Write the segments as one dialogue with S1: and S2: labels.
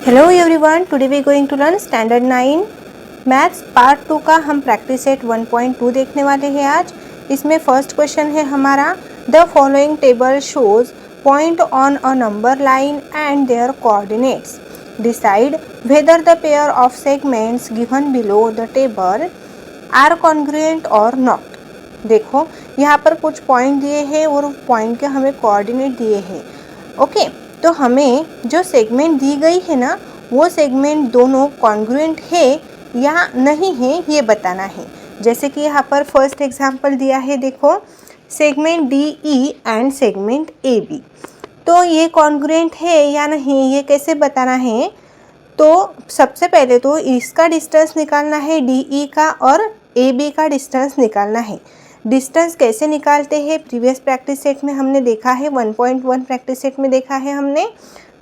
S1: Hello everyone, today we going to learn standard 9 maths part 2 का हम practice set 1.2 देखने वाले हैं आज। इसमें फर्स्ट क्वेश्चन है हमारा, the following table shows point on a number line and their coordinates, decide whether the pair of segments given below the table are congruent और नॉट। देखो यहाँ पर कुछ पॉइंट दिए हैं और पॉइंट के हमें कोऑर्डिनेट दिए हैं। ओके, तो हमें जो सेगमेंट दी गई है ना, वो सेगमेंट दोनों कॉन्ग्रुएंट है या नहीं है ये बताना है। जैसे कि यहाँ पर फर्स्ट एग्जांपल दिया है, देखो segment D E and segment A B, तो ये कॉन्ग्रुएंट है या नहीं ये कैसे बताना है। तो सबसे पहले तो इसका डिस्टेंस निकालना है डी ई का, और ए बी का डिस्टेंस निकालना है। डिस्टेंस कैसे निकालते हैं प्रीवियस प्रैक्टिस सेट में हमने देखा है, 1.1 प्रैक्टिस सेट में देखा है हमने।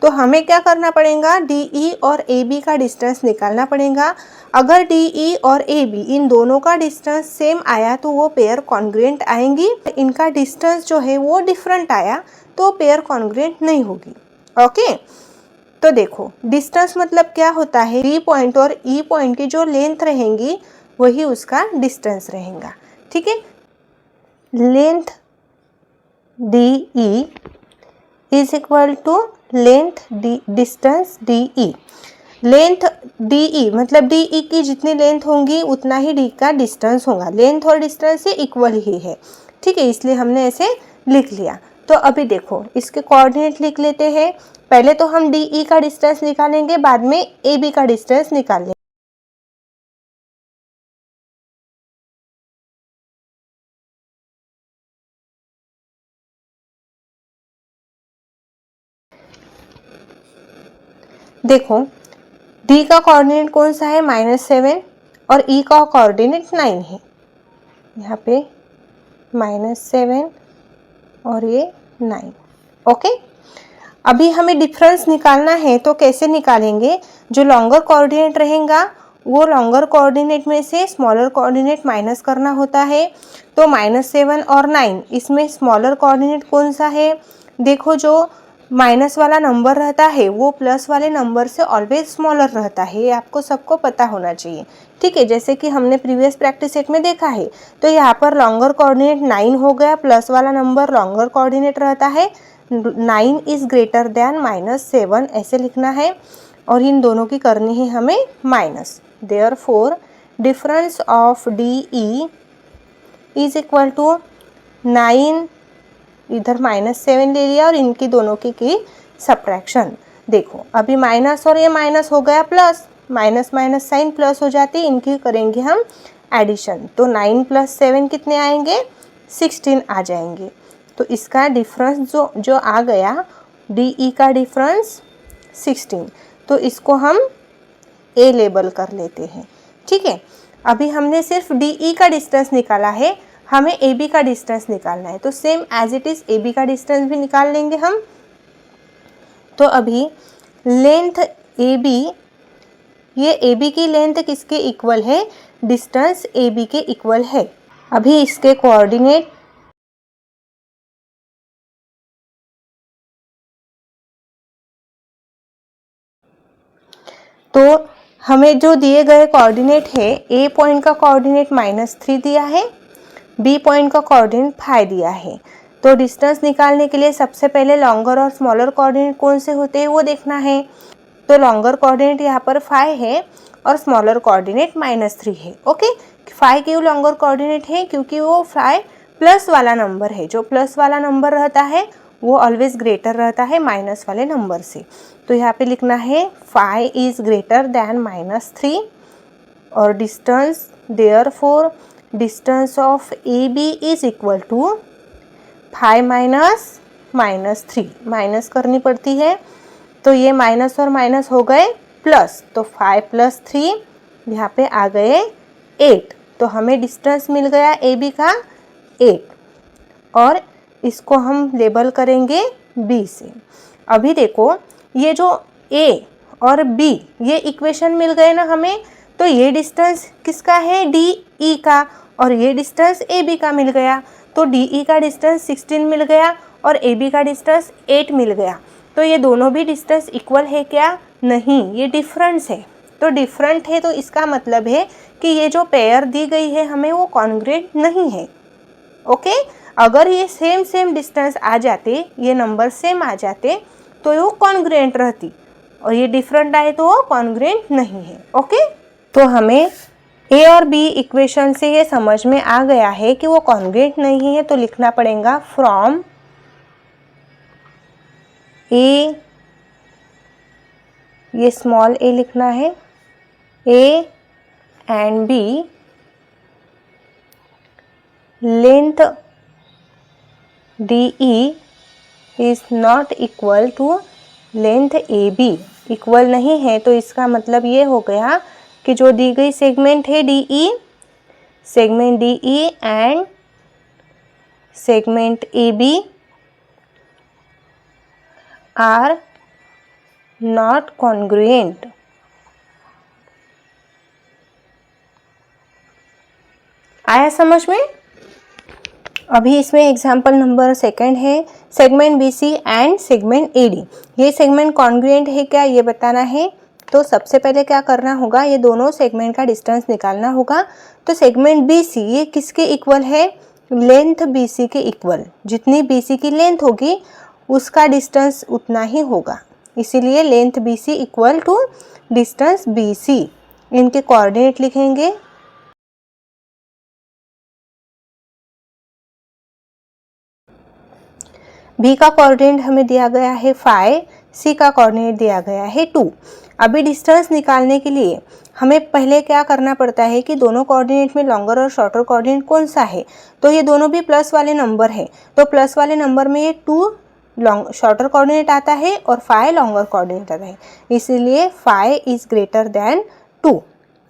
S1: तो हमें क्या करना पड़ेगा, डी ई और ए बी का डिस्टेंस निकालना पड़ेगा। अगर डी ई और ए बी इन दोनों का डिस्टेंस सेम आया तो वो पेयर कॉन्ग्रुएंट आएंगी। इनका डिस्टेंस जो है वो डिफरेंट आया तो पेयर कॉन्ग्रुएंट नहीं होगी। ओके, तो देखो डिस्टेंस मतलब क्या होता है, डी पॉइंट और ई पॉइंट की जो लेंथ रहेंगी वही उसका डिस्टेंस रहेगा। ठीक है, length D E is equal to length D distance D E. Length D E मतलब डी ई की जितनी लेंथ होंगी उतना ही डी का डिस्टेंस होगा। लेंथ और डिस्टेंस से इक्वल ही है। ठीक है, इसलिए हमने ऐसे लिख लिया। तो अभी देखो इसके कोऑर्डिनेट लिख लेते हैं। पहले तो हम डी ई का डिस्टेंस निकालेंगे, बाद में ए बी का डिस्टेंस निकाल लेंगे। देखो डी का कोऑर्डिनेट कौन सा है, -7, और ई का कोऑर्डिनेट 9 है। यहाँ पे -7 और ये 9। ओके, अभी हमें डिफरेंस निकालना है तो कैसे निकालेंगे। जो लॉन्गर कोऑर्डिनेट रहेगा वो लॉन्गर कोऑर्डिनेट में से स्मॉलर कोऑर्डिनेट माइनस करना होता है। तो -7 और 9 इसमें स्मॉलर कोऑर्डिनेट कौन सा है। देखो जो माइनस वाला नंबर रहता है वो प्लस वाले नंबर से ऑलवेज स्मॉलर रहता है, ये आपको सबको पता होना चाहिए। ठीक है, जैसे कि हमने प्रीवियस प्रैक्टिस सेट में देखा है। तो यहाँ पर लॉन्गर कोऑर्डिनेट 9 हो गया, प्लस वाला नंबर लॉन्गर कोऑर्डिनेट रहता है। 9 इज ग्रेटर देन -7 ऐसे लिखना है, और इन दोनों की करनी है हमें minus. Therefore difference of D E is equal to 9, इधर -7 ले लिया और इनकी दोनों की सब्ट्रैक्शन। देखो अभी माइनस और ये माइनस हो गया plus, minus minus sign plus हो जाती, इनकी करेंगे हम एडिशन। तो 9 + 7 कितने आएंगे, 16 आ जाएंगे। तो इसका डिफरेंस जो आ गया डी ई का डिफरेंस 16, तो इसको हम ए लेबल कर लेते हैं। ठीक है, अभी हमने सिर्फ डी ई का डिस्टेंस निकाला है, हमें ए बी का डिस्टेंस निकालना है। तो same as it is A B का डिस्टेंस भी निकाल लेंगे हम। तो अभी लेंथ ए बी, ये ए बी की लेंथ किसके इक्वल है, डिस्टेंस ए बी के इक्वल है। अभी इसके कोऑर्डिनेट तो हमें जो दिए गए कोऑर्डिनेट है, ए पॉइंट का कोऑर्डिनेट -3 दिया है, बी पॉइंट का कोऑर्डिनेट 5 दिया है। तो डिस्टेंस निकालने के लिए सबसे पहले लॉन्गर और स्मॉलर कोऑर्डिनेट कौन से होते हैं वो देखना है। तो लॉन्गर कोऑर्डिनेट यहाँ पर 5 है और स्मॉलर कोऑर्डिनेट -3 है। ओके, 5 क्यों लॉन्गर कोऑर्डिनेट है, क्योंकि वो 5 प्लस वाला नंबर है। जो प्लस वाला नंबर रहता है वो ऑलवेज ग्रेटर रहता है माइनस वाले नंबर से। तो यहाँ पे लिखना है 5 इज ग्रेटर देन -3, और distance therefore distance of A B is equal to 5 - -3, minus करनी पड़ती है। तो ये माइनस और माइनस हो गए प्लस, तो 5 + 3 यहाँ पे आ गए 8। तो हमें डिस्टेंस मिल गया ए बी का 8, और इसको हम लेबल करेंगे बी से। अभी देखो ये जो ए और बी ये इक्वेशन मिल गए ना हमें, तो ये डिस्टेंस किसका है, डी ई का, और ये डिस्टेंस ए बी का मिल गया। तो डी ई का डिस्टेंस 16 मिल गया और ए बी का डिस्टेंस 8 मिल गया। तो ये दोनों भी डिस्टेंस इक्वल है क्या, नहीं, ये डिफरेंस है। तो डिफरेंट है तो इसका मतलब है कि ये जो पेयर दी गई है हमें वो कॉन्ग्रुएंट नहीं है। ओके, अगर ये सेम डिस्टेंस आ जाते, ये नंबर सेम आ जाते तो वो कॉन्ग्रुएंट रहती, और ये डिफरेंट आए तो वो कॉन्ग्रुएंट नहीं है। ओके, तो हमें ए और बी इक्वेशन से ये समझ में आ गया है कि वो कॉन्ग्रुएंट नहीं है, तो लिखना पड़ेगा फ्रॉम ए, ये स्मॉल ए लिखना है, A and B length DE is not equal to length AB, equal नहीं है। तो इसका मतलब ये हो गया कि जो दी गई सेगमेंट है DE, segment DE and segment AB are not congruent. आया समझ में? अभी इसमें एग्जाम्पल नंबर सेकंड है, segment BC and segment AD। ये सेगमेंट कॉन्ग्रुएंट है क्या, ये बताना है। तो सबसे पहले क्या करना होगा, ये दोनों सेगमेंट का डिस्टेंस निकालना होगा। तो सेगमेंट BC ये किसके इक्वल है, लेंथ BC के इक्वल। जितनी BC की लेंथ होगी उसका डिस्टेंस उतना ही होगा, इसीलिए length BC equal to distance BC। इनके कोऑर्डिनेट लिखेंगे। B का कोऑर्डिनेट हमें दिया गया है 5, C का कोऑर्डिनेट दिया गया है 2। अभी डिस्टेंस निकालने के लिए हमें पहले क्या करना पड़ता है कि दोनों कोऑर्डिनेट में लॉन्गर और शॉर्टर कोऑर्डिनेट कौन सा है। तो ये दोनों भी प्लस वाले नंबर है, तो प्लस वाले नंबर में ये 2 लॉन्ग शॉर्टर कोऑर्डिनेट आता है और 5 लॉन्गर कोऑर्डिनेट आता है, इसीलिए 5 is greater than 2।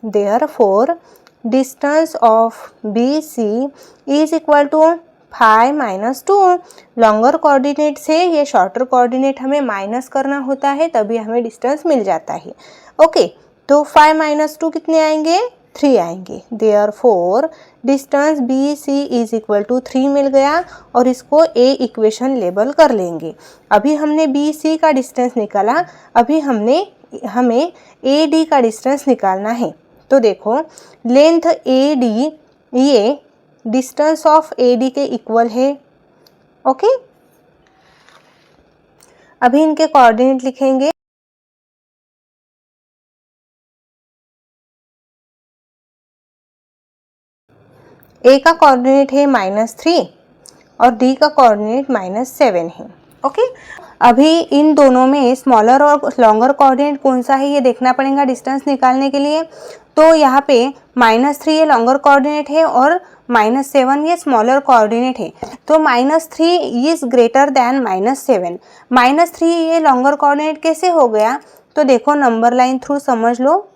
S1: Therefore distance of BC is equal to 5 minus 2। Longer coordinate से ये शॉर्टर कोऑर्डिनेट हमें माइनस करना होता है, तभी हमें डिस्टेंस मिल जाता है। ओके, तो 5 माइनस 2 कितने आएंगे, 3 आएंगे। Therefore distance BC is equal to 3 मिल गया, और इसको ए इक्वेशन लेबल कर लेंगे। अभी हमने BC का डिस्टेंस निकाला, अभी हमें AD का डिस्टेंस निकालना है। तो देखो, लेंथ AD ये डिस्टेंस ऑफ AD के इक्वल है। ओके, अभी इनके कोऑर्डिनेट लिखेंगे। A का कोऑर्डिनेट है -3 और D का कोऑर्डिनेट -7 है। ओके, अभी इन दोनों में स्मॉलर और लॉन्गर कोऑर्डिनेट कौन सा है ये देखना पड़ेगा डिस्टेंस निकालने के लिए। तो यहाँ पे -3 ये लॉन्गर कोऑर्डिनेट है और -7 ये स्मॉलर कोऑर्डिनेट है। तो -3 इज ग्रेटर देन -7। -3 ये लॉन्गर कोऑर्डिनेट कैसे हो गया, तो देखो नंबर लाइन थ्रू समझ लो।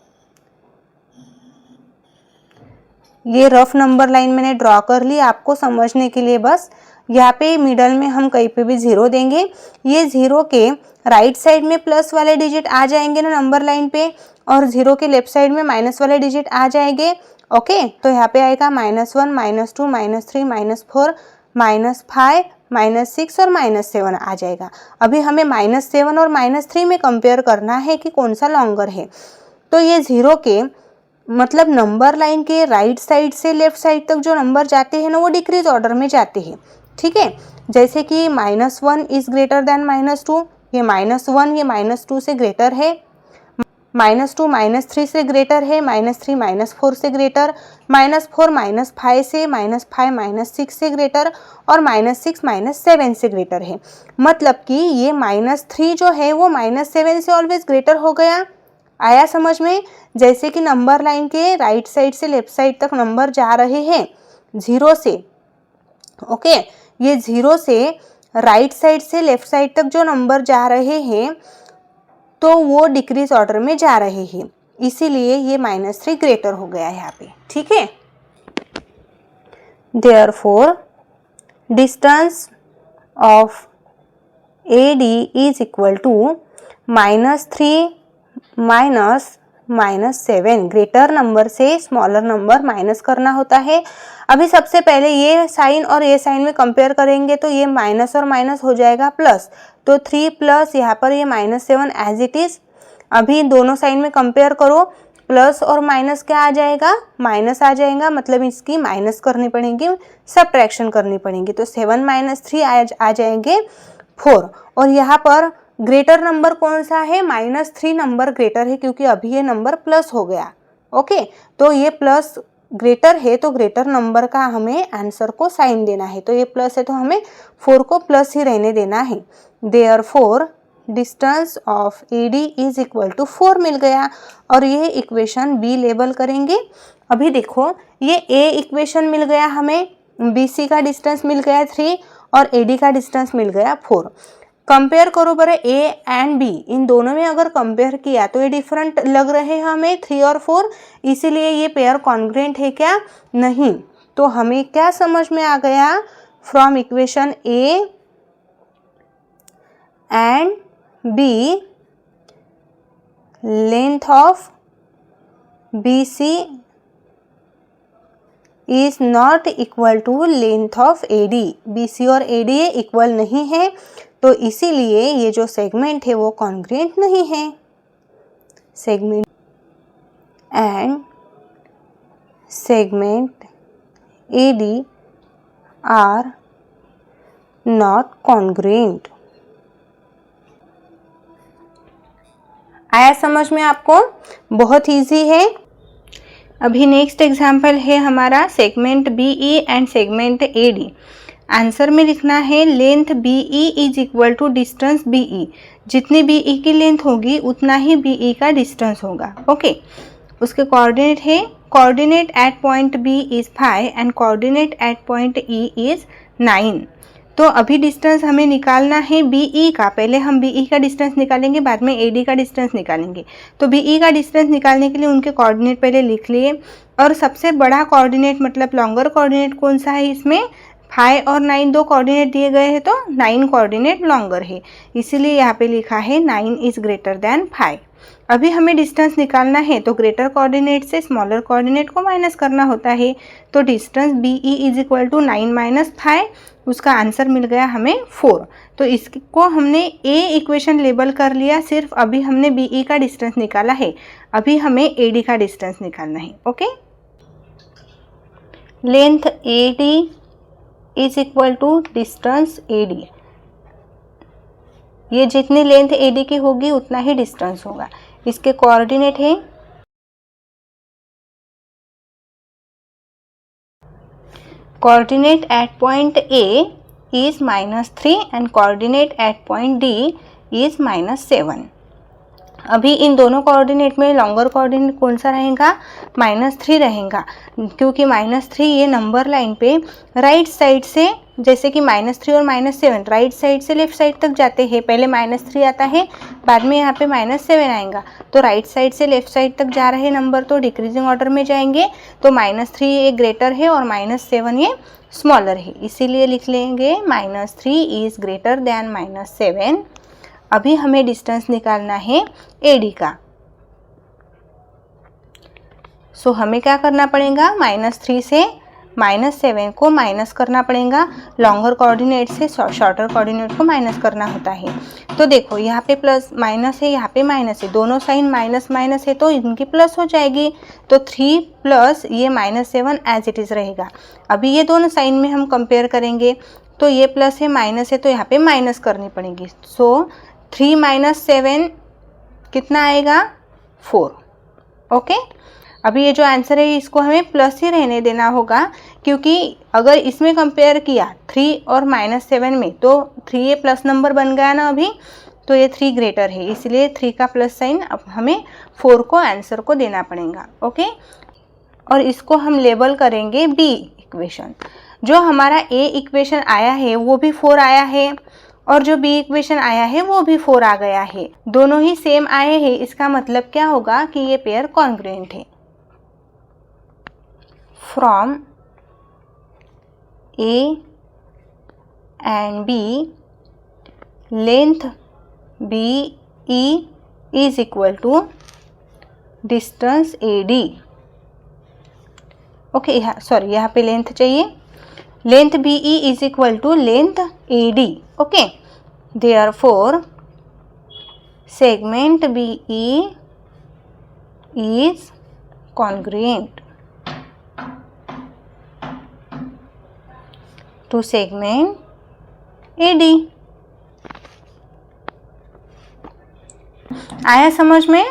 S1: ये रफ नंबर लाइन मैंने ड्रॉ कर ली आपको समझने के लिए बस। यहाँ पे मिडल में हम कहीं पे भी 0 देंगे। ये 0 के राइट साइड में प्लस वाले डिजिट आ जाएंगे ना नंबर लाइन पे, और 0 के लेफ्ट साइड में माइनस वाले डिजिट आ जाएंगे। ओके, तो यहाँ पे आएगा -1, -2, -3, -4, -5, -6 और -7 आ जाएगा। अभी हमें -7 और -3 में कंपेयर करना है कि कौन सा लॉन्गर है। तो ये 0 के मतलब नंबर लाइन के राइट साइड से लेफ्ट साइड तक जो नंबर जाते हैं ना वो डिक्रीज ऑर्डर में जाते हैं। ठीक है, जैसे कि -1 इज ग्रेटर देन -2, ये -1 ये -2 से ग्रेटर है, -2 -3 से ग्रेटर है, -3 -4 से ग्रेटर, -4 -5 से, -5 -6 से ग्रेटर, और -6 -7 से ग्रेटर है। मतलब कि ये -3 जो है वो -7 से ऑलवेज ग्रेटर हो गया। आया समझ में? जैसे कि नंबर लाइन के राइट साइड से लेफ्ट साइड तक नंबर जा रहे हैं 0 से। ओके, ये 0 से राइट साइड से लेफ्ट साइड तक जो नंबर जा रहे हैं तो वो डिक्रीज ऑर्डर में जा रहे हैं, इसीलिए ये -3 ग्रेटर हो गया है यहाँ पे। ठीक है, therefore distance of AD is equal to -3 -7। Greater number से स्मॉलर नंबर माइनस करना होता है। अभी सबसे पहले ये साइन और ये साइन में कंपेयर करेंगे तो ये माइनस और माइनस हो जाएगा प्लस, तो 3 प्लस यहाँ पर ये -7 एज इट इज। अभी दोनों साइन में कंपेयर करो, प्लस और माइनस क्या आ जाएगा, माइनस आ जाएगा, मतलब इसकी माइनस करनी पड़ेगी, सबट्रैक्शन करनी पड़ेगी। तो 7 माइनस 3 आ जाएंगे 4। और यहाँ पर ग्रेटर नंबर कौन सा है, -3 नंबर ग्रेटर है, क्योंकि अभी ये नंबर प्लस हो गया। ओके, तो ये प्लस ग्रेटर है, तो ग्रेटर नंबर का हमें आंसर को साइन देना है। तो ये प्लस है तो हमें 4 को प्लस ही रहने देना है। Therefore distance of AD is equal to 4 मिल गया। और ये इक्वेशन B लेबल करेंगे। अभी देखो, ये A इक्वेशन मिल गया हमें, BC का डिस्टेंस मिल गया 3 और AD का डिस्टेंस मिल गया 4। कंपेयर करो बरे A एंड B, इन दोनों में अगर कंपेयर किया तो ये डिफरेंट लग रहे हैं हमें 3 और 4, इसीलिए ये पेयर कॉन्ग्रुएंट है क्या, नहीं। तो हमें क्या समझ में आ गया, from equation A and B length of BC is not equal to length of AD। BC और AD इक्वल नहीं है, तो इसीलिए ये जो सेगमेंट है वो कॉन्ग्रुएंट नहीं है। Segment and segment AD are not congruent. आया समझ में आपको, बहुत इजी है। अभी नेक्स्ट एग्जाम्पल है हमारा segment BE and segment AD। Answer में लिखना है length BE is equal to distance BE। जितनी BE की लेंथ होगी उतना ही BE का डिस्टेंस होगा। ओके, उसके कोऑर्डिनेट है, coordinate at point B is 5 and coordinate at point E is 9। तो अभी डिस्टेंस हमें निकालना है BE का। पहले हम BE का डिस्टेंस निकालेंगे, बाद में AD का डिस्टेंस निकालेंगे। तो BE का डिस्टेंस निकालने के लिए उनके कोऑर्डिनेट पहले लिख लिए। और सबसे बड़ा कोऑर्डिनेट मतलब लॉन्गर कोऑर्डिनेट कौन सा है, इसमें 5 और 9 दो कोऑर्डिनेट दिए गए हैं, तो 9 कोऑर्डिनेट लॉन्गर है, इसीलिए यहाँ पे लिखा है 9 इज ग्रेटर देन 5। अभी हमें डिस्टेंस निकालना है, तो ग्रेटर कोऑर्डिनेट से स्मॉलर कोऑर्डिनेट को माइनस करना होता है। तो distance BE is equal to 9 minus 5, उसका आंसर मिल गया हमें 4। तो इसको हमने A इक्वेशन लेबल कर लिया, सिर्फ अभी हमने BE का डिस्टेंस निकाला है, अभी हमें AD का डिस्टेंस निकालना है। Okay, length AD is equal to distance AD। ये जितनी लेंथ AD की होगी उतना ही डिस्टेंस होगा। इसके कोऑर्डिनेट है coordinate at point A is -3 and coordinate at point D is -7। अभी इन दोनों कोऑर्डिनेट में लॉन्गर कोऑर्डिनेट कौन सा रहेगा, -3 रहेगा, क्योंकि -3 ये नंबर लाइन पे राइट साइड से, जैसे कि -3 और -7 राइट साइड से लेफ्ट साइड तक जाते हैं। पहले -3 आता है, बाद में यहाँ पे -7 आएगा। तो राइट साइड से लेफ्ट साइड तक जा रहे नंबर तो डिक्रीजिंग ऑर्डर में जाएंगे। तो -3 ये ग्रेटर है और -7 ये स्मॉलर है, इसीलिए लिख लेंगे -3 इज ग्रेटर देन -7। अभी हमें डिस्टेंस निकालना है AD का। सो हमें क्या करना पड़ेगा, -3 से -7 को माइनस करना पड़ेगा, लॉन्गर कोऑर्डिनेट से शॉर्टर कोऑर्डिनेट को माइनस करना होता है। तो देखो यहाँ पे प्लस माइनस है, यहाँ पे माइनस है, दोनों साइन माइनस माइनस है तो इनकी प्लस हो जाएगी। तो 3 प्लस ये -7 एज इट इज़ रहेगा। अभी ये दोनों साइन में हम कंपेयर करेंगे, तो ये प्लस है माइनस है, तो यहाँ पे माइनस करनी पड़ेगी। सो 3 - 7 कितना आएगा, 4। ओके, अभी ये जो आंसर है इसको हमें प्लस ही रहने देना होगा, क्योंकि अगर इसमें कंपेयर किया 3 और -7 में, तो 3 ये प्लस नंबर बन गया ना अभी, तो ये 3 ग्रेटर है, इसलिए 3 का प्लस साइन अब हमें 4 को आंसर को देना पड़ेगा। ओके, और इसको हम लेबल करेंगे B इक्वेशन। जो हमारा A इक्वेशन आया है वो भी 4 आया है, और जो B इक्वेशन आया है वो भी 4 आ गया है, दोनों ही सेम आए हैं। इसका मतलब क्या होगा कि ये पेयर कॉन्ग्रुएंट है। From A and B length BE is equal to distance AD। Okay, sorry यहाँ पे लेंथ चाहिए, length BE is equal to length AD। Okay, therefore segment BE is congruent to segment AD। आया समझ में?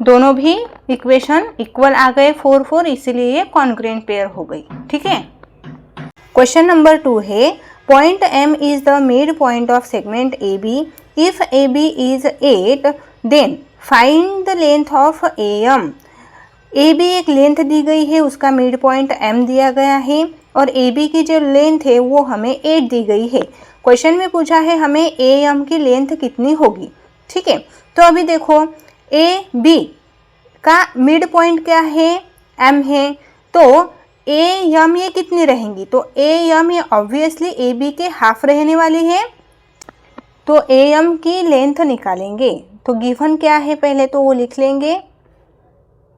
S1: दोनों भी equation equal आ गए 4 4, इसीलिए ये कॉन्ग्रुएंट पेयर हो गई। ठीक है। क्वेश्चन नंबर 2 है point M is the mid point of segment AB। If AB is 8 then find the length of AM। AB एक लेंथ दी गई है, उसका मिड पॉइंट M दिया गया है और AB की जो लेंथ है वो हमें 8 दी गई है। क्वेश्चन में पूछा है हमें AM की लेंथ कितनी होगी। ठीक है, तो अभी देखो AB का मिड पॉइंट क्या है, M है, तो AM ये कितनी रहेंगी, तो AM ये ऑब्वियसली AB के हाफ रहने वाली है, तो AM की लेंथ निकालेंगे। तो गिवन क्या है पहले तो वो लिख लेंगे।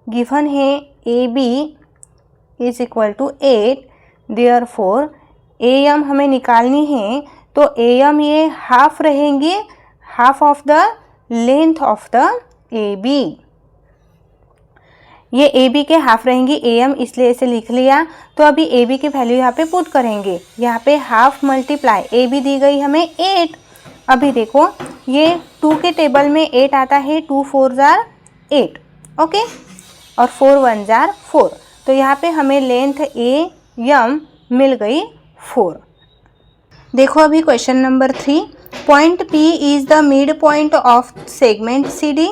S1: गिवन है AB is equal to 8, therefore AM हमें निकालनी है, तो AM ये हाफ रहेंगे, half of the length of the AB। ये AB के हाफ रहेंगी, AM इसलिए इसे लिख लिया। तो अभी AB की वैल्यू यहाँ पे पुट करेंगे। यहाँ पे हाफ मल्टीप्लाई AB दी गई हमें 8। अभी देखो ये 2 के टेबल में 8 आता है, 2 4 जार 8, ओके, और 4 1 जार 4। तो यहाँ पे हमें लेंथ AM मिल गई 4। देखो अभी question number 3, point P is the mid point of segment CD।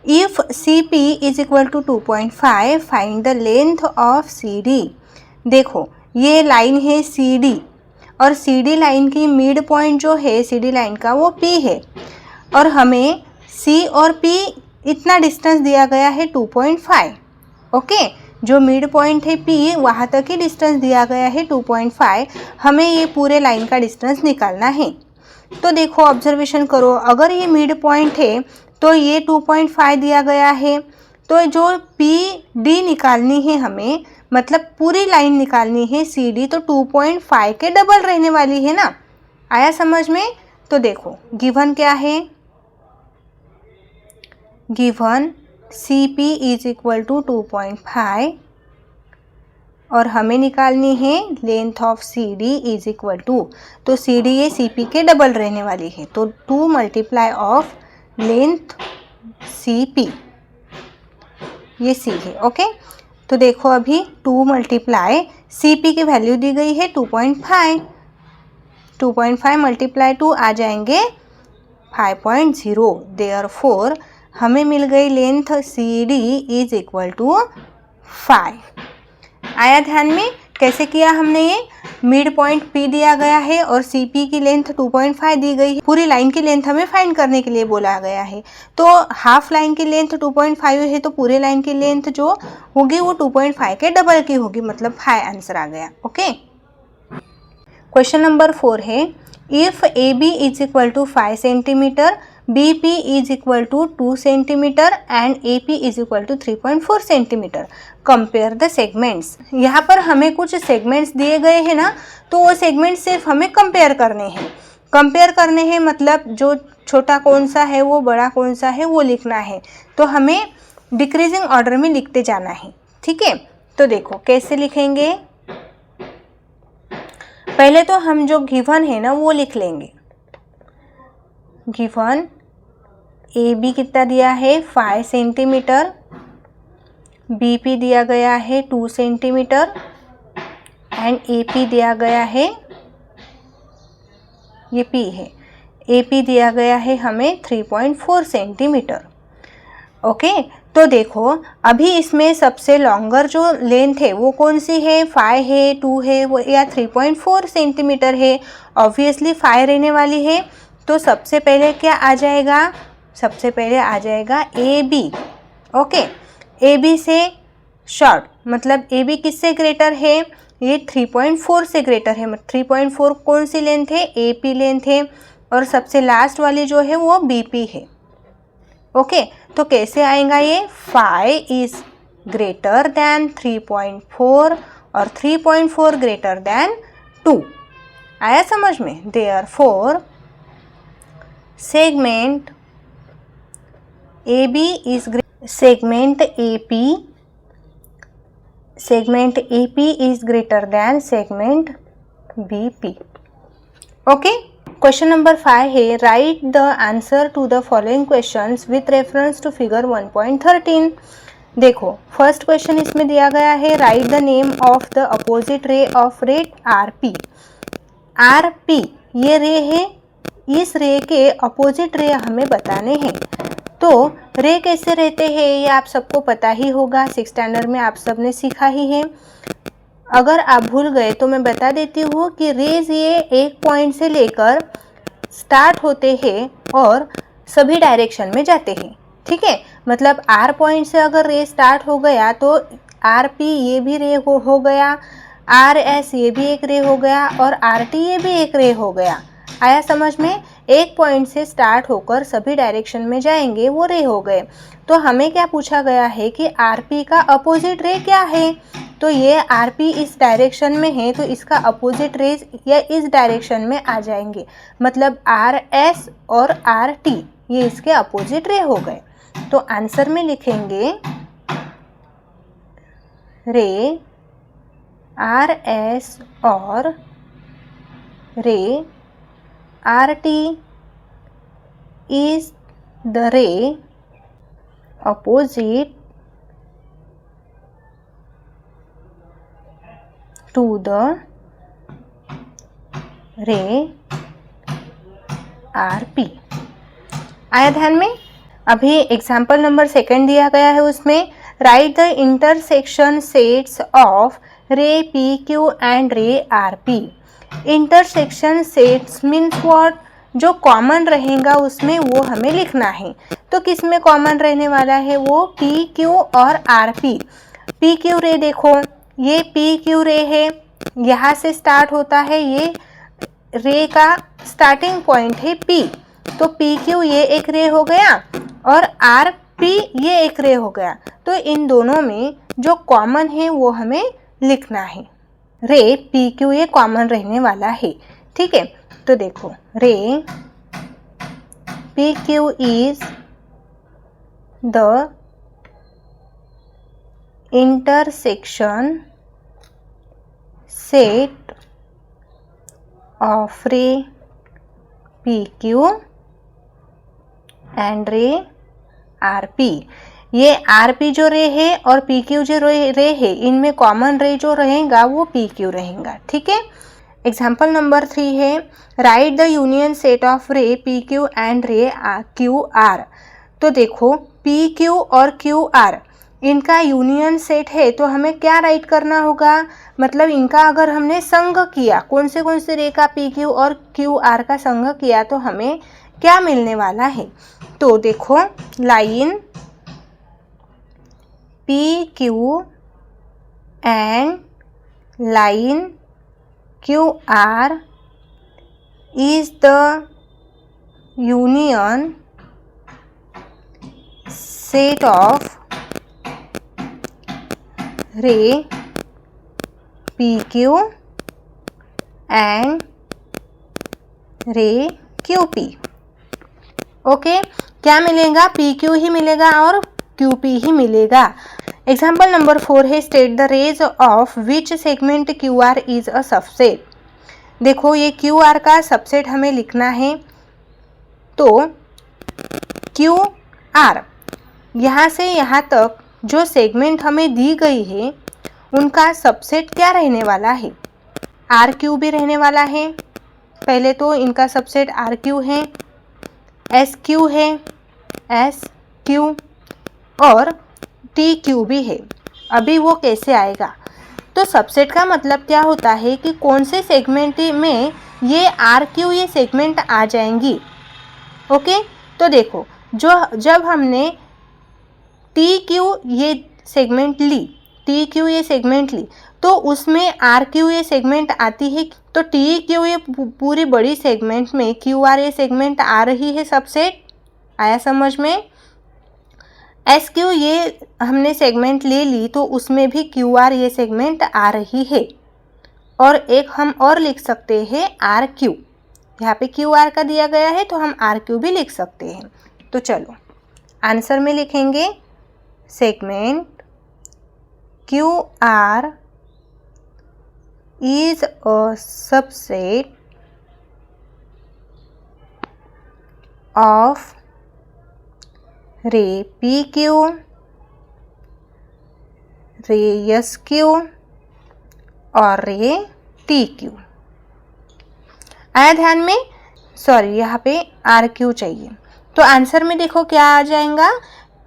S1: If CP is equal to 2.5 find the length of CD। देखो ये लाइन है CD और CD लाइन की मिड पॉइंट जो है CD लाइन का वो P है और हमें C और P इतना डिस्टेंस दिया गया है 2.5, ओके। जो मिड पॉइंट है P वहाँ तक ही डिस्टेंस दिया गया है 2.5। हमें ये पूरे लाइन का डिस्टेंस निकालना है। तो देखो ऑब्जर्वेशन करो, अगर ये मिड पॉइंट है तो ये 2.5 दिया गया है, तो जो PD निकालनी है हमें, मतलब पूरी लाइन निकालनी है CD, तो 2.5 के डबल रहने वाली है ना। आया समझ में? तो देखो गिवन क्या है, given CP is equal to 2.5 और हमें निकालनी है length of CD is equal to, तो CD ये CP के डबल रहने वाली है, तो 2 मल्टीप्लाई ऑफ लेंथ CP, ये C है, ओके। तो देखो अभी 2 मल्टीप्लाई CP की वैल्यू दी गई है 2.5, 2.5 मल्टीप्लाई 2 आ जाएंगे 5.0, देयरफॉर हमें मिल गई length CD is equal to 5। आया ध्यान में कैसे किया हमने? ये मिड पॉइंट P दिया गया है और CP की लेंथ 2.5 दी गई है। पूरी लाइन की लेंथ हमें फाइंड करने के लिए बोला गया है, तो हाफ लाइन की लेंथ 2.5 है, तो पूरे लाइन की लेंथ जो होगी वो 2.5 के डबल की होगी, मतलब 5 आंसर आ गया, ओके। क्वेश्चन नंबर 4 है if AB is equal to 5 centimetre, BP is equal to 2 centimetre and AP is equal to 3.4 centimetre, compare the segments. यहाँ पर हमें कुछ सेगमेंट्स दिए गए हैं ना, तो वो सेगमेंट सिर्फ हमें कंपेयर करने हैं। कंपेयर करने हैं मतलब जो छोटा कौन सा है वो बड़ा कौन सा है वो लिखना है, तो हमें डिक्रीजिंग ऑर्डर में लिखते जाना है, ठीक है। तो देखो कैसे लिखेंगे, पहले तो हम जो गिवन है ना वो लिख लेंगे। गिवन AB कितना दिया है 5 सेंटीमीटर, BP दिया गया है 2 सेंटीमीटर एंड AP दिया गया है, ये P है, AP दिया गया है हमें 3.4 सेंटीमीटर, ओके। तो देखो अभी इसमें सबसे लॉन्गर जो लेंथ है वो कौन सी है, 5 है, 2 है, वो या 3.4 सेंटीमीटर है, ऑब्वियसली 5 रहने वाली है। तो सबसे पहले क्या आ जाएगा, सबसे पहले आ जाएगा AB, ओके। AB से शॉर्ट मतलब AB किससे ग्रेटर है, ये 3.4 से ग्रेटर है, 3.4 कौन सी लेंथ है, AP लेंथ है, और सबसे लास्ट वाली जो है वो BP है, ओके। तो कैसे आएगा ये, 5 इज ग्रेटर देन 3.4 और 3.4 ग्रेटर देन 2। आया समझ में? Therefore segment AB is segment AP is greater than segment BP. Okay. Question number 5 है write the answer to the following questions with reference to figure 1.13. देखो फर्स्ट क्वेश्चन इसमें दिया गया है write the name of the opposite ray of ray R P. R P ये ray है, इस रे के अपोजिट रे हमें बताने हैं. तो रे कैसे रहते हैं ये आप सबको पता ही होगा, 6th स्टैंडर्ड में आप सब ने सीखा ही है. अगर आप भूल गए तो मैं बता देती हूँ कि रेज ये एक पॉइंट से लेकर स्टार्ट होते हैं और सभी डायरेक्शन में जाते हैं. ठीक है, मतलब आर पॉइंट से अगर रे स्टार्ट हो गया तो आर पी ये भी रे हो गया, आर एस ये भी एक रे हो गया और आर टी ये भी एक रे हो गया. आया समझ में? एक पॉइंट से स्टार्ट होकर सभी डायरेक्शन में जाएंगे वो रे हो गए. तो हमें क्या पूछा गया है कि आर पी का अपोजिट रे क्या है. तो ये आर पी इस डायरेक्शन में है तो इसका अपोजिट रेज या इस डायरेक्शन में आ जाएंगे. मतलब आर एस और आर टी ये इसके अपोजिट रे हो गए. तो आंसर में लिखेंगे रे आर एस और रे आर टी इज द रे opposite to the ray RP. आया ध्यान में? अभी एग्जाम्पल नंबर 2 दिया गया है, उसमें write the intersection sets of ray P Q and ray R P. Intersection sets means what? जो कॉमन रहेगा उसमें वो हमें लिखना है. तो किस में कॉमन रहने वाला है? वो पी क्यू और आर पी. पी क्यू रे देखो, ये पी क्यू रे है, यहाँ से स्टार्ट होता है, ये रे का स्टार्टिंग पॉइंट है पी. तो पी क्यू ये एक रे हो गया और आर पी ये एक रे हो गया. तो इन दोनों में जो कॉमन है वो हमें लिखना है. रे पी क्यू ये कॉमन रहने वाला है. ठीक है, तो देखो रे P Q is the intersection set of ray P Q and ray R P. ये आर पी जो रे है और पी क्यू जो रे है इनमें कॉमन रे जो रहेगा वो पी क्यू रहेगा. ठीक है. एग्जाम्पल नंबर 3 है write the union set of ray P Q and रे क्यू आर. तो देखो पी क्यू और क्यू आर इनका यूनियन सेट है तो हमें क्या राइट करना होगा? मतलब इनका अगर हमने संग किया, कौन से रे का पी क्यू और क्यू आर का संग किया तो हमें क्या मिलने वाला है? तो देखो line P Q and line QR is the union set of ray PQ and ray QP. Okay, क्या मिलेगा? PQ ही मिलेगा और QP ही मिलेगा. एग्जाम्पल नंबर 4 है state the rays of which segment Q R is a subset. देखो ये Q R का subset हमें लिखना है. तो क्यू आर यहाँ से यहाँ तक जो सेगमेंट हमें दी गई है उनका सबसेट क्या रहने वाला है? आर क्यू भी रहने वाला है. पहले तो इनका सबसेट आर क्यू है, एस क्यू है, एस क्यू और टी क्यू भी है. अभी वो कैसे आएगा? तो सबसेट का मतलब क्या होता है कि कौन से सेगमेंट में ये आर क्यू ये सेगमेंट आ जाएंगी. ओके, तो देखो जब हमने टी क्यू ये सेगमेंट ली तो उसमें आर क्यू ये सेगमेंट आती है. तो टी क्यू ये पूरी बड़ी सेगमेंट में क्यू आर ये सेगमेंट आ रही है सबसेट. आया समझ में? एस क्यू ये हमने सेगमेंट ले ली तो उसमें भी क्यू आर ये सेगमेंट आ रही है. और एक हम और लिख सकते हैं आर क्यू. यहाँ पे क्यू आर का दिया गया है तो हम आर क्यू भी लिख सकते हैं. तो चलो आंसर में लिखेंगे segment Q R is a subset of ray P Q, रे एस क्यू और रे टी क्यू। आया ध्यान में? सॉरी, यहाँ पे आर क्यू चाहिए। तो आंसर में देखो क्या आ जाएगा,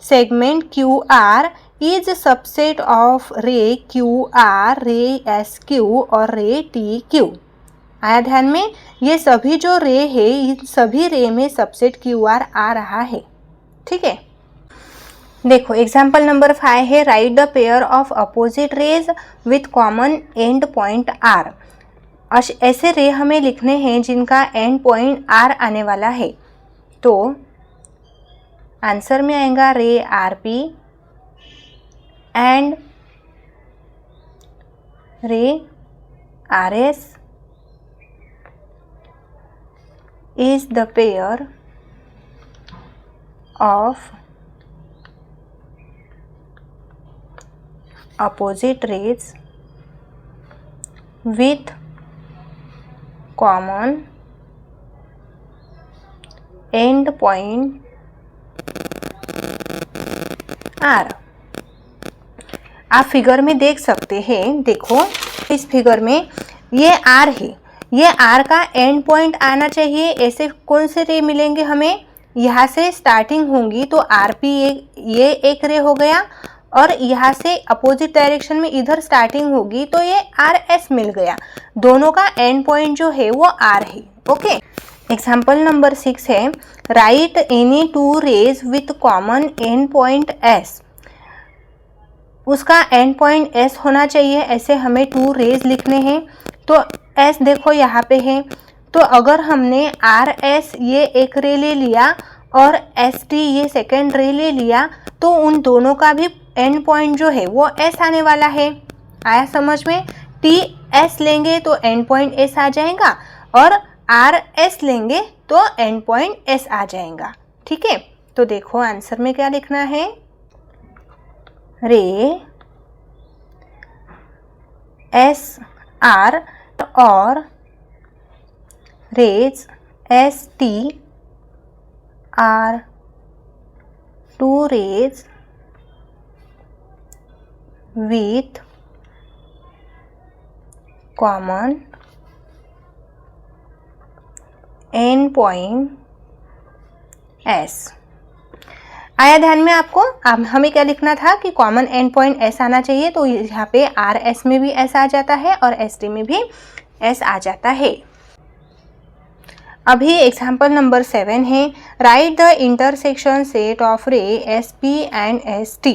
S1: segment Q R is subset of रे क्यू आर, रे एस क्यू और रे टी क्यू। आया ध्यान में? ये सभी जो रे है, इन सभी रे में सबसेट क्यू आर आ रहा है। ठीक है, देखो एग्जाम्पल नंबर 5 है, write the pair of opposite rays with common end point R. ऐसे रे हमें लिखने हैं जिनका एंड पॉइंट आर आने वाला है। तो आंसर में आएगा रे R P and ray R S is the pair of opposite rays with common end point R। आप फिगर में देख सकते हैं, देखो इस फिगर में ये R है, ये R का एंड पॉइंट आना चाहिए। ऐसे कौन से रे मिलेंगे हमें, यहाँ से स्टार्टिंग होंगी तो RP ये एक रे हो गया, और यहाँ से अपोजिट डायरेक्शन में इधर स्टार्टिंग होगी तो ये RS मिल गया। दोनों का एंड पॉइंट जो है वो R है। ओके, एग्जाम्पल नंबर 6 है, write any two rays with common end point S। उसका एंड पॉइंट S होना चाहिए। ऐसे हमें टू रेज लिखने हैं। तो S देखो यहाँ पे है, तो अगर हमने RS ये एक रे ले लिया और ST ये सेकेंड रे ले लिया, तो उन दोनों का भी एंड पॉइंट जो है वो S आने वाला है। आया समझ में? TS लेंगे तो एंड पॉइंट S आ जाएगा, और RS लेंगे तो एंड पॉइंट S आ जाएगा। ठीक है, तो देखो आंसर में क्या लिखना है, रे SR और raise ST are two rays with common end point S। आया ध्यान में आपको? अब हमें क्या लिखना था कि कॉमन एंड पॉइंट S आना चाहिए, तो यहाँ पे RS में भी S आ जाता है और ST में भी S आ जाता है। अभी एग्जाम्पल नंबर 7 है, write the intersection set of रे SP एंड ST।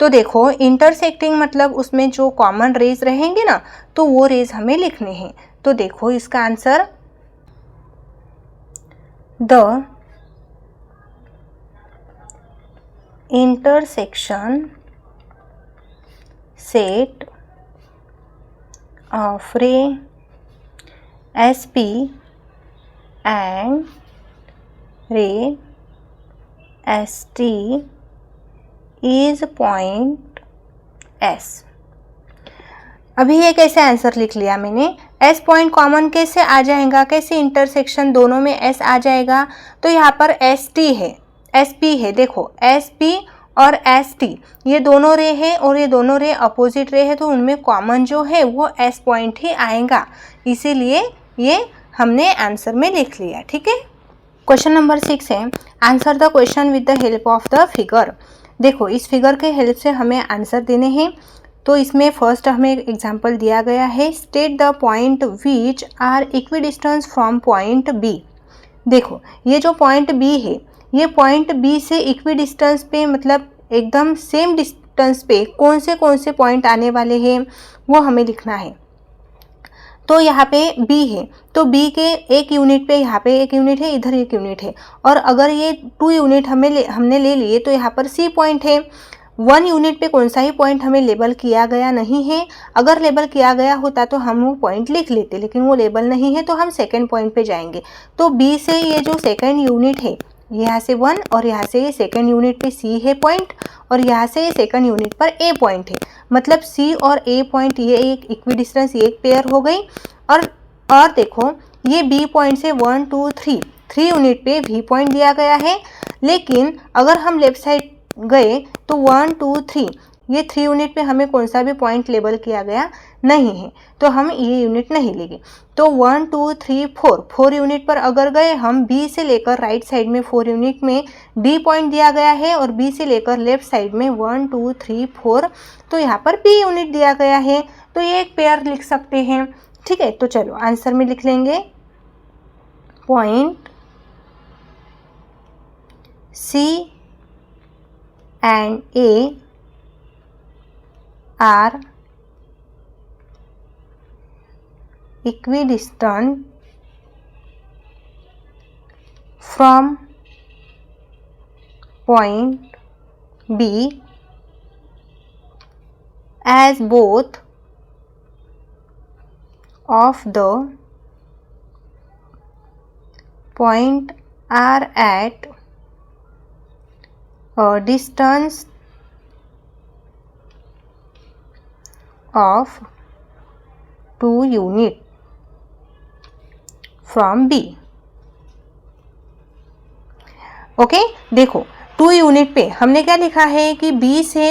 S1: तो देखो इंटरसेक्टिंग मतलब उसमें जो कॉमन रेज रहेंगे ना, तो वो रेज हमें लिखने हैं। तो देखो इसका answer, the intersection set of ray SP and ray ST is point S। अभी ये कैसे आंसर लिख लिया मैंने, S पॉइंट कॉमन कैसे आ जाएगा, कैसे इंटरसेक्शन दोनों में S आ जाएगा। तो यहाँ पर ST है, SP है, देखो SP और ST ये दोनों रे है, और ये दोनों रे अपोजिट रे है, तो उनमें कॉमन जो है वो S पॉइंट ही आएगा, इसीलिए ये हमने आंसर में लिख लिया। ठीक है, क्वेश्चन नंबर 6 है, answer the question with the help of the figure. देखो इस फिगर के हेल्प से हमें आंसर देने हैं। तो इसमें फर्स्ट हमें एग्जांपल दिया गया है, state the point which are equidistance from point B। देखो ये जो पॉइंट B है, ये पॉइंट B से इक्विडिस्टेंस पे मतलब एकदम सेम डिस्टेंस पे कौन से पॉइंट आने वाले हैं वो हमें लिखना है। तो यहाँ पे B है, तो B के एक यूनिट पे यहाँ पे एक यूनिट है, इधर एक यूनिट है, और अगर ये 2 यूनिट हमने ले लिए तो यहाँ पर C पॉइंट है। 1 यूनिट पे कौन सा ही पॉइंट हमें लेबल किया गया नहीं है। अगर लेबल किया गया होता तो हम वो पॉइंट लिख लेते, लेकिन वो लेबल नहीं है तो हम सेकेंड पॉइंट पे जाएंगे। तो B से ये जो सेकेंड यूनिट है यहाँ से 1 और यहाँ से सेकंड यूनिट पे C है पॉइंट और यहाँ से सेकंड यूनिट पर A पॉइंट है, मतलब C और A पॉइंट ये एक इक्विडिस्टेंस, ये एक पेयर हो गई। और देखो ये B पॉइंट से 1 2 3 यूनिट पे V पॉइंट दिया गया है, लेकिन अगर हम लेफ्ट साइड गए तो 1 2 3 ये 3 यूनिट पे हमें कौन सा भी पॉइंट लेबल किया गया नहीं है, तो हम ये यूनिट नहीं लेंगे। तो 1 2 3 4 यूनिट पर अगर गए हम, B से लेकर राइट साइड में 4 यूनिट में D पॉइंट दिया गया है और B से लेकर लेफ्ट साइड में 1 2 3 4, तो यहाँ पर P यूनिट दिया गया है, तो ये एक पेयर लिख सकते हैं। ठीक है, तो चलो आंसर में लिख लेंगे point C and A are equidistant from point B as both of the point are at a distance of 2 unit from B। Okay, देखो 2 यूनिट पे हमने क्या लिखा है कि B से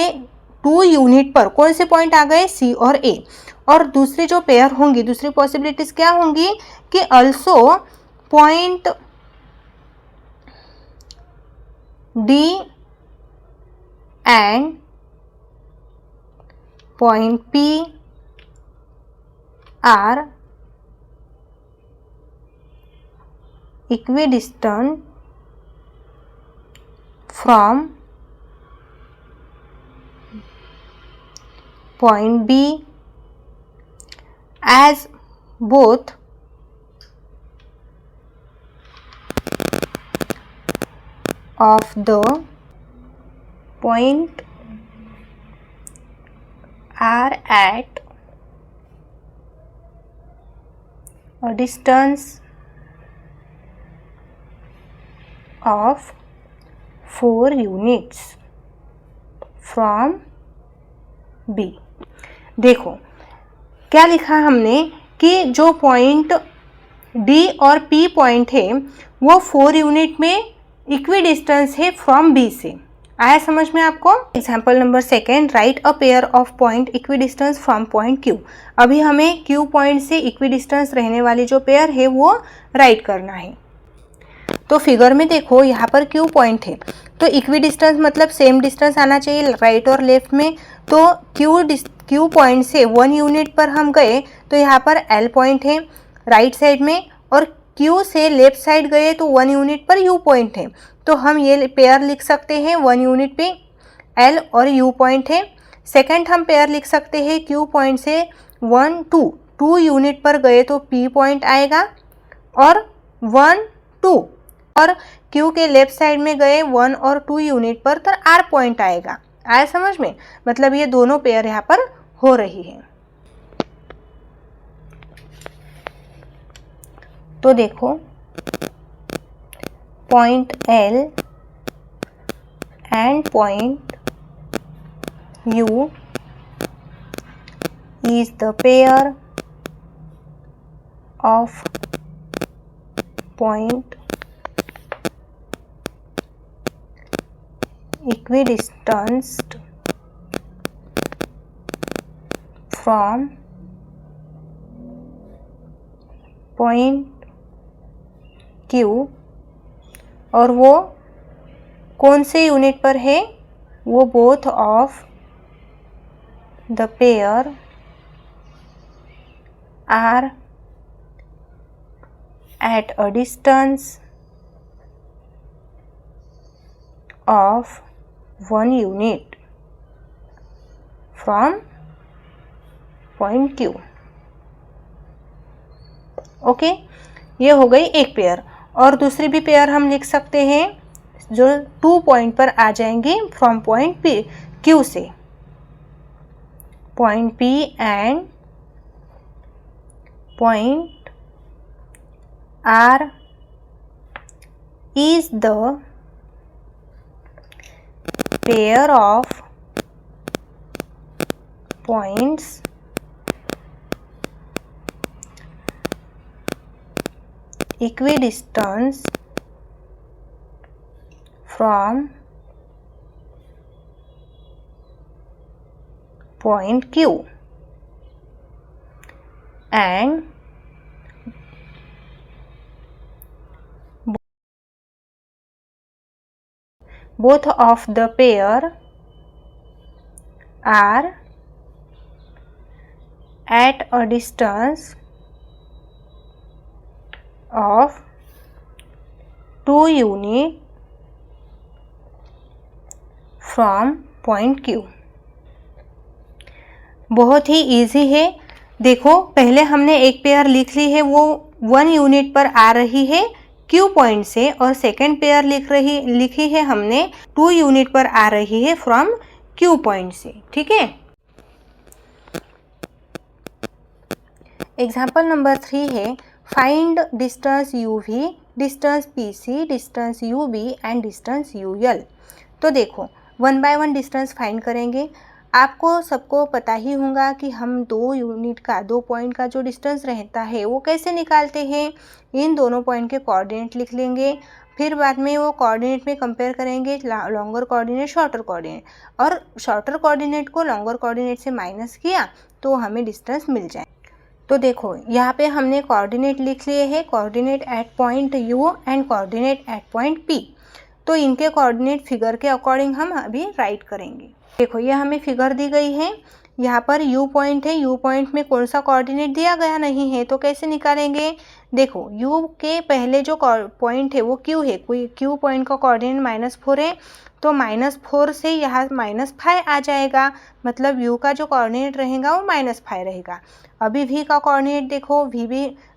S1: 2 यूनिट पर कौन से पॉइंट आ गए, C और A। और दूसरी जो पेयर होंगी, दूसरी पॉसिबिलिटीज क्या होंगी कि also point D and point P are equidistant from point B as both of the point are at a distance of 4 units from B। देखो क्या लिखा हमने कि जो पॉइंट D और P पॉइंट है वो 4 यूनिट में इक्विडिस्टेंस है फ्रॉम B से। आया समझ में आपको? Example number 2, right a pair of point equidistance from point Q। अभी हमें Q पॉइंट से इक्विडिस्टेंस रहने वाली जो पेयर है वो राइट करना है। तो फिगर में देखो यहाँ पर Q पॉइंट है, तो इक्विडिस्टेंस मतलब सेम डिस्टेंस आना चाहिए राइट और लेफ्ट में। तो Q पॉइंट से 1 यूनिट पर हम गए तो यहाँ पर L पॉइंट है राइट साइड में, और Q से लेफ्ट साइड गए तो 1 यूनिट पर U पॉइंट है। तो हम ये पेयर लिख सकते हैं, 1 यूनिट पे L और U पॉइंट है। सेकंड हम पेयर लिख सकते हैं Q पॉइंट से 1 2 यूनिट पर गए तो P पॉइंट आएगा, और 1 2 और Q के लेफ्ट साइड में गए 1 और 2 यूनिट पर तो R पॉइंट आएगा। आया समझ में? मतलब ये दोनों पेयर यहाँ पर हो रही है। तो देखो point L and point U is the pair of point equidistanced from point Q, और वो कौन से यूनिट पर है, वो both of the pair are at a distance of 1 unit from point Q। Okay, ये हो गई एक पेयर। और दूसरी भी पेयर हम लिख सकते हैं जो 2 पॉइंट पर आ जाएंगे फ्रॉम पॉइंट P Q से। Point P and point R is the pair of points equidistant from point Q and both of the pair are at a distance of 2 unit from point Q। बहुत ही easy है। देखो पहले हमने एक pair लिख ली है, वो 1 यूनिट पर आ रही है Q पॉइंट से, और सेकेंड पेयर लिखी है हमने 2 यूनिट पर आ रही है फ्रॉम Q पॉइंट से। ठीक है। एग्जाम्पल नंबर 3 है find distance UV, distance PC, distance UB and distance UL। तो देखो 1 बाय 1 डिस्टेंस फाइंड करेंगे। आपको सबको पता ही होगा कि हम 2 पॉइंट का जो डिस्टेंस रहता है वो कैसे निकालते हैं। इन दोनों पॉइंट के कोऑर्डिनेट लिख लेंगे, फिर बाद में वो कोऑर्डिनेट में कंपेयर करेंगे लॉन्गर कोऑर्डिनेट शॉर्टर कोऑर्डिनेट, और शॉर्टर कोऑर्डिनेट को लॉन्गर कोऑर्डिनेट से माइनस किया तो हमें डिस्टेंस मिल जाए। तो देखो यहाँ पे हमने कोऑर्डिनेट लिख लिए हैं, coordinate at point U and coordinate at point P। तो इनके कोऑर्डिनेट फिगर के अकॉर्डिंग हम अभी राइट करेंगे। देखो ये हमें फिगर दी गई है, यहाँ पर U पॉइंट है, U पॉइंट में कौन सा कोऑर्डिनेट दिया गया नहीं है, तो कैसे निकालेंगे। देखो U के पहले जो पॉइंट है वो Q है, Q पॉइंट का कोऑर्डिनेट -4 है, तो -4 से यहाँ -5 आ जाएगा, मतलब U का जो कोऑर्डिनेट रहेगा वो -5 रहेगा। अभी V का कोऑर्डिनेट देखो,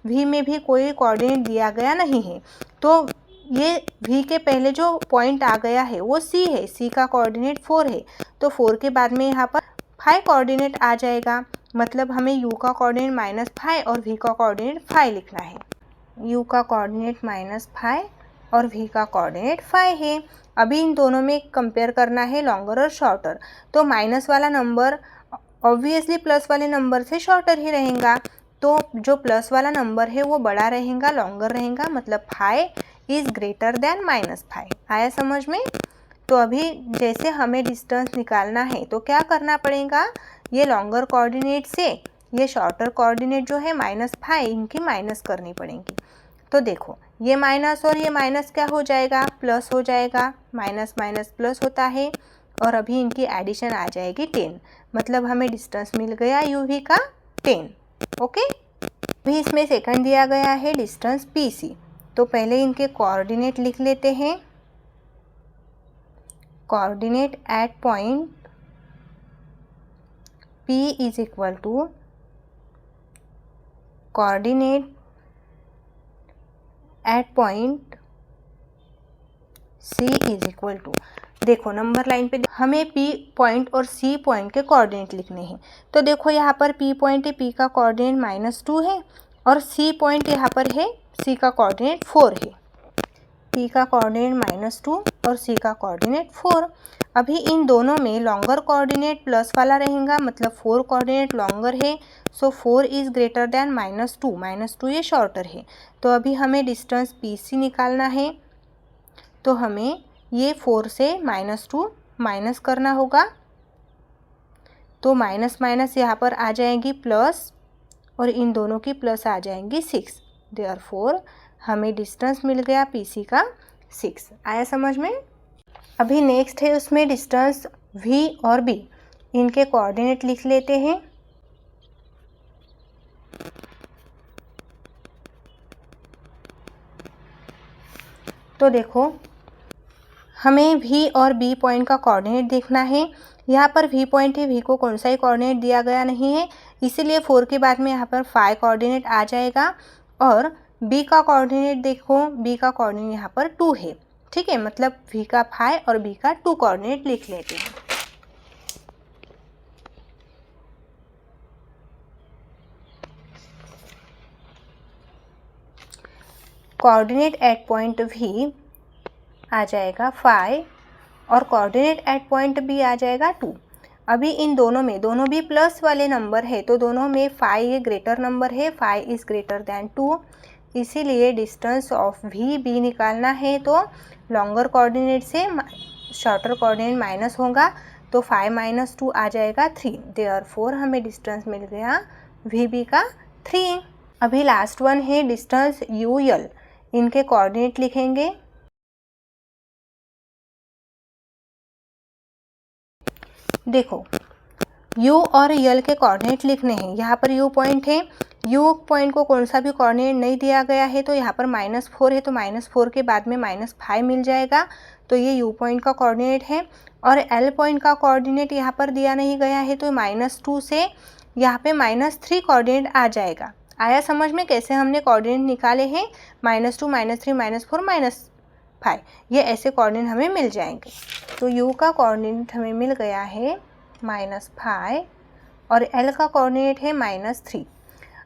S1: V में भी कोई कोऑर्डिनेट दिया गया नहीं है, तो ये V के पहले जो पॉइंट आ गया है वो C है, C का कोऑर्डिनेट 4 है, तो 4 के बाद में यहाँ पर 5 कोऑर्डिनेट आ जाएगा, मतलब हमें U का कोऑर्डिनेट -5 और V का कोऑर्डिनेट 5 लिखना है। U का कोऑर्डिनेट -5 और V का कोऑर्डिनेट 5 है। अभी इन दोनों में कंपेयर करना है लॉन्गर और शॉर्टर, तो माइनस वाला नंबर ऑब्वियसली प्लस वाले नंबर से शॉर्टर ही रहेगा, तो जो प्लस वाला नंबर है वो बड़ा रहेगा, लॉन्गर रहेगा, मतलब 5 इज़ ग्रेटर देन -5। आया समझ में। तो अभी जैसे हमें डिस्टेंस निकालना है तो क्या करना पड़ेगा, ये लॉन्गर कोऑर्डिनेट से ये शॉर्टर कोऑर्डिनेट जो है -5 इनकी माइनस करनी पड़ेगी। तो देखो ये माइनस और ये माइनस क्या हो जाएगा, प्लस हो जाएगा, माइनस माइनस प्लस होता है, और अभी इनकी एडिशन आ जाएगी 10, मतलब हमें डिस्टेंस मिल गया UV का 10। ओके। अभी इसमें सेकंड दिया गया है डिस्टेंस PC, तो पहले इनके कोऑर्डिनेट लिख लेते हैं। Coordinate at point P is equal to coordinate at point C is equal to, देखो नंबर लाइन पे हमें P पॉइंट और C पॉइंट के कोऑर्डिनेट लिखने हैं। तो देखो यहाँ पर P पॉइंट है, P का कोऑर्डिनेट -2 है, और C पॉइंट यहाँ पर है, C का कोऑर्डिनेट 4 है। P का कोऑर्डिनेट -2 और C का कोऑर्डिनेट 4। अभी इन दोनों में लॉन्गर कोऑर्डिनेट प्लस वाला रहेगा, मतलब 4 कोऑर्डिनेट लॉन्गर है, सो 4 इज़ ग्रेटर देन -2 ये शॉर्टर है। तो अभी हमें डिस्टेंस PC निकालना है, तो हमें ये 4 से -2 माइनस करना होगा, तो माइनस माइनस यहाँ पर आ जाएगी प्लस, और इन दोनों की प्लस आ जाएंगी 6, देयरफॉर हमें डिस्टेंस मिल गया PC का 6। आया समझ में। अभी नेक्स्ट है उसमें डिस्टेंस V और B, इनके कोऑर्डिनेट लिख लेते हैं। तो देखो हमें V और B पॉइंट का कोऑर्डिनेट देखना है। यहाँ पर V पॉइंट है, V को कौन सा ही कोऑर्डिनेट दिया गया नहीं है, इसीलिए 4 के बाद में यहाँ पर 5 कोऑर्डिनेट आ जाएगा, और B का कोऑर्डिनेट देखो, B का कोऑर्डिनेट यहाँ पर 2 है। ठीक है, मतलब V का 5 और B का 2 कोऑर्डिनेट लिख लेते हैं। कोऑर्डिनेट एट पॉइंट V आ जाएगा 5 और कोऑर्डिनेट एट पॉइंट बी आ जाएगा 2। अभी इन दोनों में, दोनों भी प्लस वाले नंबर है तो दोनों में 5 ये ग्रेटर नंबर है, 5 इज़ ग्रेटर दैन 2, इसीलिए डिस्टेंस ऑफ वी बी निकालना है तो लॉन्गर कोऑर्डिनेट से शॉर्टर कोऑर्डिनेट माइनस होगा तो 5 - 2 आ जाएगा 3। देयरफॉर हमें डिस्टेंस मिल गया वी बी का 3। अभी लास्ट वन है डिस्टेंस यू एल, इनके कोऑर्डिनेट लिखेंगे। देखो u और यल के कोऑर्डिनेट लिखने हैं। यहाँ पर u पॉइंट है, u पॉइंट को कौन सा भी कोऑर्डिनेट नहीं दिया गया है तो यहाँ पर -4 है तो -4 के बाद में -5 मिल जाएगा, तो ये u पॉइंट का कोऑर्डिनेट है। और l पॉइंट का कोऑर्डिनेट यहाँ पर दिया नहीं गया है तो -2 से यहाँ पे -3 कोऑर्डिनेट आ जाएगा। आया समझ में कैसे हमने कोऑर्डिनेट निकाले हैं? -2 -3 -4 -5, ये ऐसे कोऑर्डिनेट हमें मिल जाएंगे। तो u का कोऑर्डिनेट हमें मिल गया है -5 और l का कोऑर्डिनेट है -3।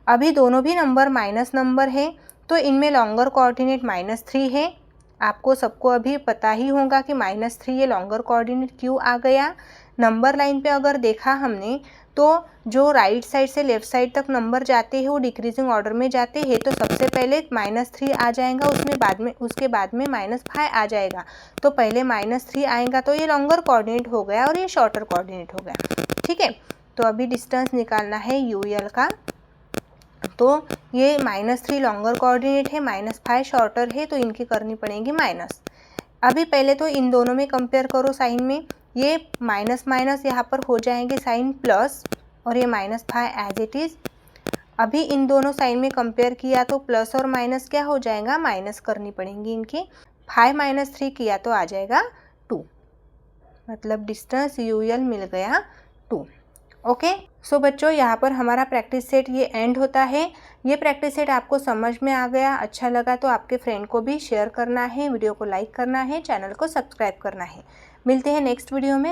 S1: अभी दोनों भी नंबर माइनस नंबर है तो इनमें लॉन्गर कोऑर्डिनेट -3 है। आपको सबको अभी पता ही होगा कि -3 ये लॉन्गर कोऑर्डिनेट क्यों आ गया। नंबर लाइन पे अगर देखा हमने तो जो राइट साइड से लेफ्ट साइड तक नंबर जाते हैं वो डिक्रीजिंग ऑर्डर में जाते हैं, तो सबसे पहले -3 आ जाएगा, उसके बाद में -5 आ जाएगा, तो पहले -3 आएगा तो ये लॉन्गर कोऑर्डिनेट हो गया और ये शॉर्टर कोऑर्डिनेट हो गया। ठीक है, तो अभी डिस्टेंस निकालना है यू एल का, तो ये -3 लॉन्गर कोऑर्डिनेट है, -5 शॉर्टर है, तो इनकी करनी पड़ेगी माइनस। अभी पहले तो इन दोनों में कंपेयर करो साइन में, ये माइनस माइनस यहाँ पर हो जाएंगे साइन प्लस और ये -5 एज इट इज़। अभी इन दोनों साइन में कंपेयर किया तो प्लस और माइनस क्या हो जाएगा, माइनस करनी पड़ेंगी इनकी। 5 - 3 किया तो आ जाएगा 2, मतलब डिस्टेंस यू एल मिल गया 2। ओके, सो बच्चों यहाँ पर हमारा प्रैक्टिस सेट ये एंड होता है। ये प्रैक्टिस सेट आपको समझ में आ गया, अच्छा लगा तो आपके फ्रेंड को भी शेयर करना है, वीडियो को लाइक करना है, चैनल को सब्सक्राइब करना है। मिलते हैं नेक्स्ट वीडियो में।